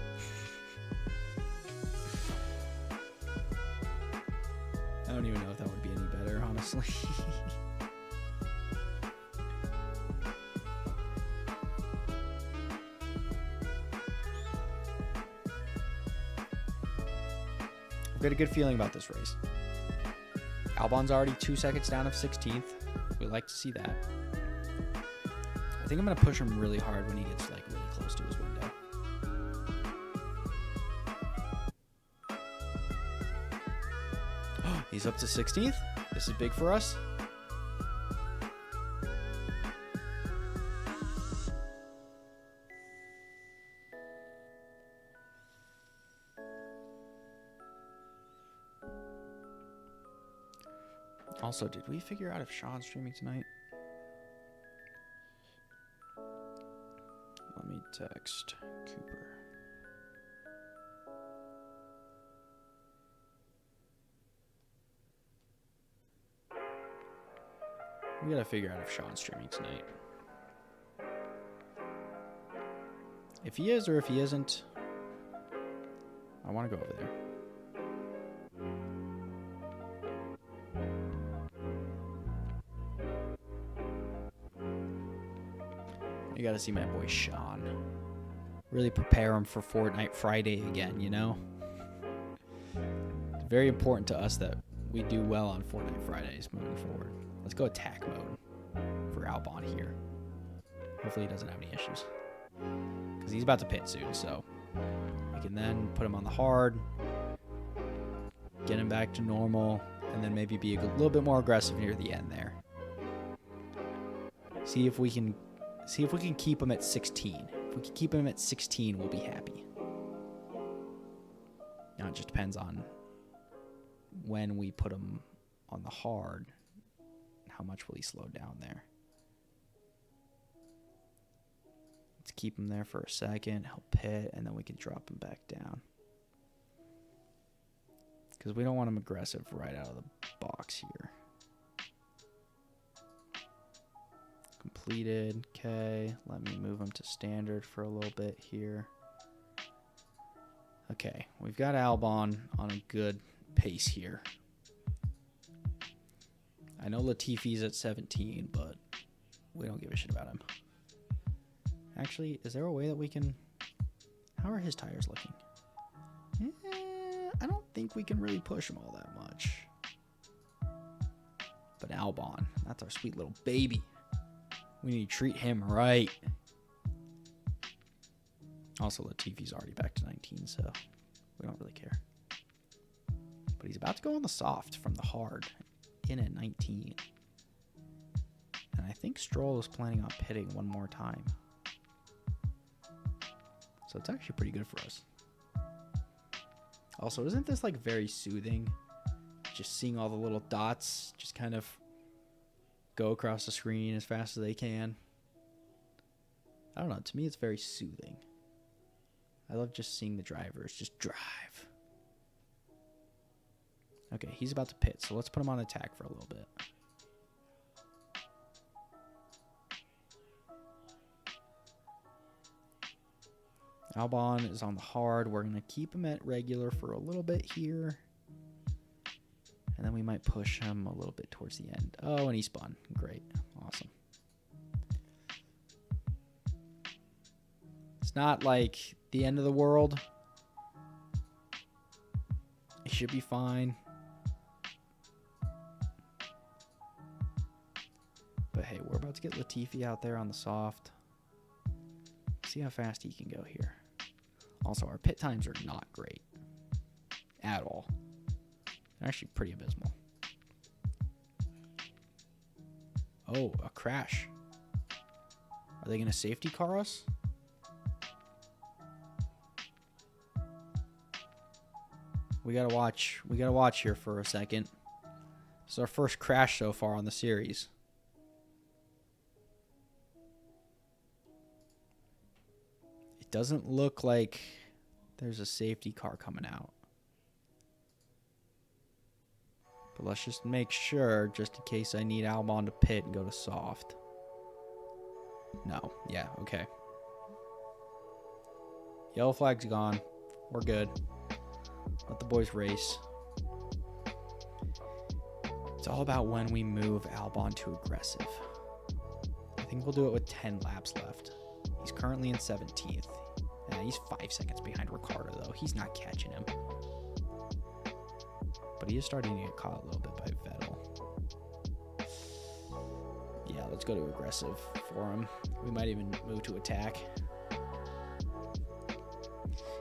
I don't even know if that would be any better, honestly. I've got a good feeling about this race. Albon's already 2 seconds down of 16th. We like to see that. I think I'm going to push him really hard when he gets like really close to his window. He's up to 16th. This is big for us. Also, did we figure out if Sean's streaming tonight? Let me text Cooper. We gotta figure out if Sean's streaming tonight. If he is or if he isn't, I want to go over there. You gotta see my boy Sean. Really prepare him for Fortnite Friday again, you know? It's very important to us that we do well on Fortnite Fridays moving forward. Let's go attack mode for Albon here. Hopefully he doesn't have any issues. Because he's about to pit soon, so we can then put him on the hard, get him back to normal, and then maybe be a little bit more aggressive near the end there. See if we can keep him at 16. If we can keep him at 16, we'll be happy. Now it just depends on when we put him on the hard. How much will he slow down there? Let's keep him there for a second. He'll pit, and then we can drop him back down. Because we don't want him aggressive right out of the box here. Completed. Okay, let me move him to standard for a little bit here. Okay, we've got Albon on a good pace here. I know Latifi's at 17, but we don't give a shit about him. Actually, is there a way that we can... How are his tires looking? I don't think we can really push him all that much. But Albon, that's our sweet little baby. We need to treat him right. Also, Latifi's already back to 19, so we don't really care. But he's about to go on the soft from the hard. In at 19. And I think Stroll is planning on pitting one more time. So it's actually pretty good for us. Also, isn't this like very soothing? Just seeing all the little dots just kind of go across the screen as fast as they can. I don't know. To me, it's very soothing. I love just seeing the drivers just drive. Okay, he's about to pit, so let's put him on attack for a little bit. Albon is on the hard. We're going to keep him at regular for a little bit here. And then we might push him a little bit towards the end. Oh, and he spun. Great. Awesome. It's not like the end of the world. It should be fine. But hey, we're about to get Latifi out there on the soft. See how fast he can go here. Also, our pit times are not great. At all. They're actually pretty abysmal. Oh, a crash. Are they going to safety car us? We gotta watch. We gotta watch here for a second. This is our first crash so far on the series. It doesn't look like there's a safety car coming out. But let's just make sure, just in case I need Albon to pit and go to soft. No. Yeah, okay. Yellow flag's gone. We're good. Let the boys race. It's all about when we move Albon to aggressive. I think we'll do it with 10 laps left. He's currently in 17th. Yeah, he's 5 seconds behind Ricciardo, though. He's not catching him. But he is starting to get caught a little bit by Vettel. Yeah, let's go to aggressive for him. We might even move to attack.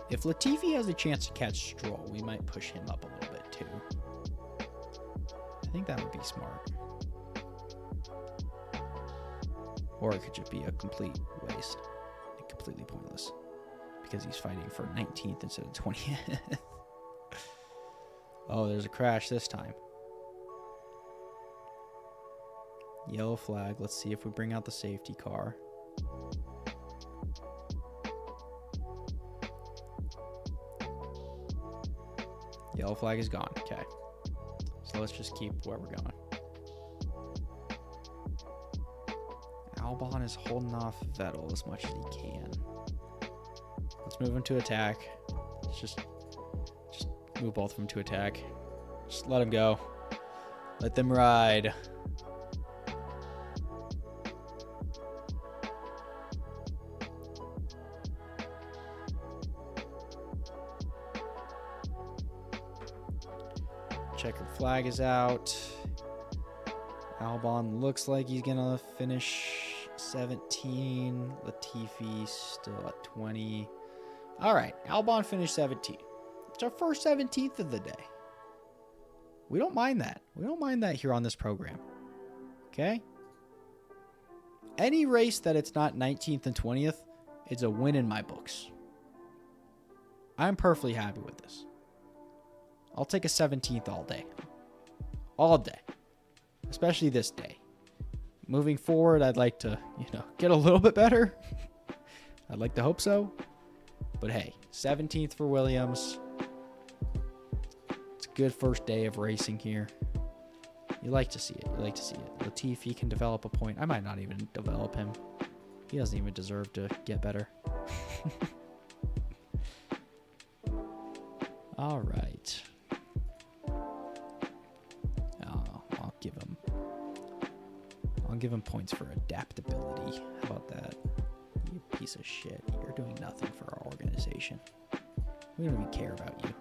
If Latifi has a chance to catch Stroll, we might push him up a little bit too. think that would be smart. Or it could just be a complete waste. Completely pointless. Because he's fighting for 19th instead of 20th. Oh, there's a crash this time. Yellow flag. Let's see if we bring out the safety car. Yellow flag is gone. Okay. So let's just keep where we're going. Albon is holding off Vettel as much as he can. Let's move him to attack. Let's just move both of them to attack. Just let them go. Let them ride. Checkered flag is out. Albon looks like he's gonna finish 17. Latifi still at 20. All right, Albon finished 17. It's our first 17th of the day. We don't mind that. We don't mind that here on this program. Okay? Any race that it's not 19th and 20th is a win in my books. I'm perfectly happy with this. I'll take a 17th all day. All day. Especially this day. Moving forward, I'd like to, get a little bit better. I'd like to hope so. But hey, 17th for Williams. It's a good first day of racing here. You like to see it. You like to see it. Latifi can develop a point. I might not even develop him. He doesn't even deserve to get better. All right. I'll give him points for adaptability. How about that? You piece of shit. You're doing nothing for our organization. We don't even care about you.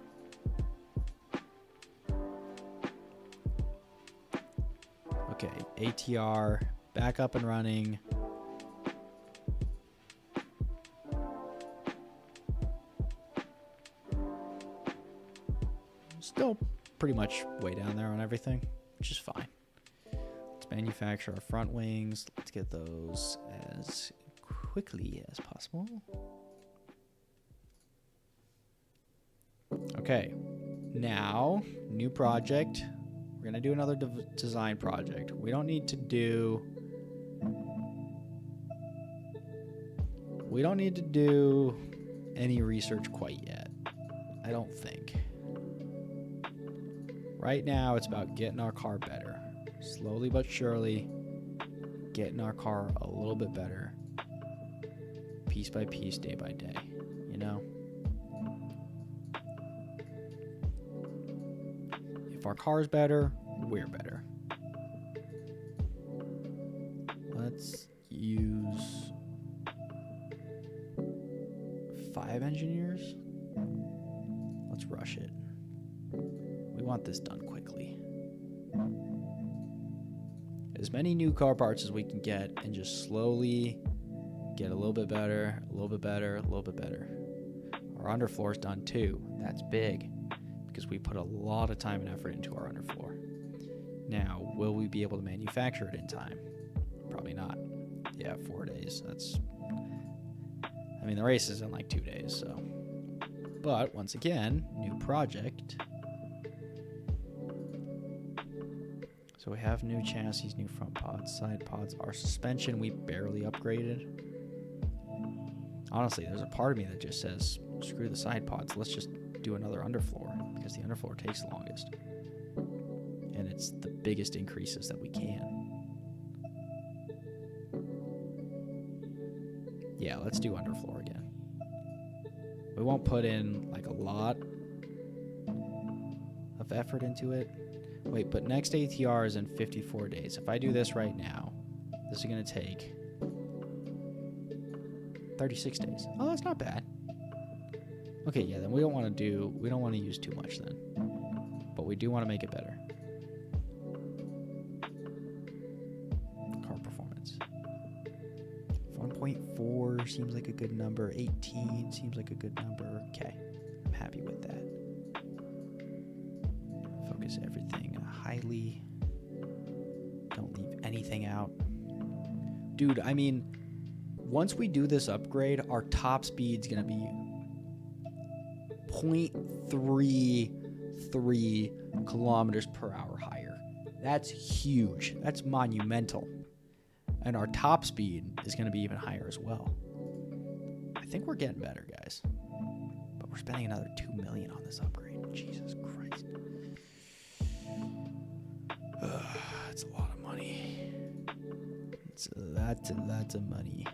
Okay, ATR back up and running. Still pretty much way down there on everything, which is fine. Manufacture our front wings. Let's get those as quickly as possible. Okay, now new project. We're gonna do another design project. We don't need to do any research quite yet. I don't think. Right now it's about getting our car better. Slowly but surely, getting our car a little bit better. Piece by piece, day by day. If our car's better, we're better. Let's use 5 engineers. Let's rush it. We want this done quickly. As many new car parts as we can get and just slowly get a little bit better, a little bit better, a little bit better. Our underfloor is done too. That's big because we put a lot of time and effort into our underfloor. Now, will we be able to manufacture it in time? Probably not. Yeah, 4 days. The race is in like 2 days, so. But once again, new project. So we have new chassis, new front pods, side pods. Our suspension, we barely upgraded. Honestly, there's a part of me that just says, screw the side pods. Let's just do another underfloor because the underfloor takes the longest. And it's the biggest increases that we can. Yeah, let's do underfloor again. We won't put in like a lot of effort into it. Wait, but next ATR is in 54 days. If I do this right now, this is going to take 36 days. Oh, that's not bad. Okay, yeah, then we don't want to use too much then. But we do want to make it better. Car performance. 1.4 seems like a good number. 18 seems like a good number. Okay, I'm happy with that. Focus everything highly. anything out. Dude, I mean, once we do this upgrade, our top speed's going to be 0.33 kilometers per hour higher. That's huge. That's monumental. And our top speed is going to be even higher as well. I think we're getting better, guys. But we're spending another $2 million on this upgrade. Jesus Christ. That's a lot of money. That's a money.